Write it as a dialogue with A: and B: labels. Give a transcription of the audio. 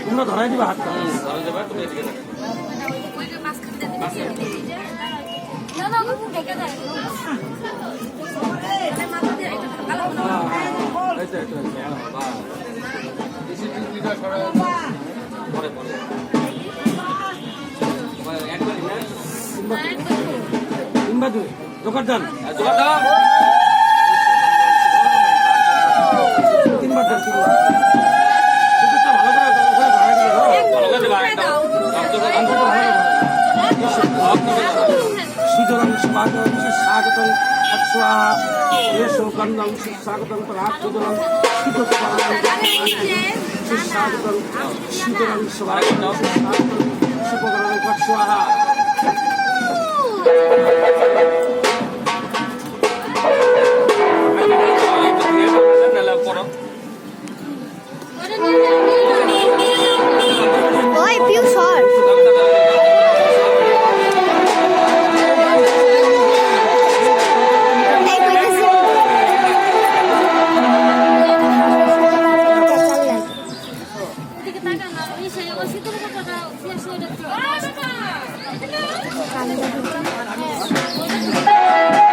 A: তোমরা ধরাই দিবা হাত জোগাড় দেন তিনবার দেন সুতরাং স্বাগতম গন্ধম স্বাগতম সুতরাং স্বাগতম সুতরাং স্বাগতম সুপকরণ স্বাহা
B: Thank you.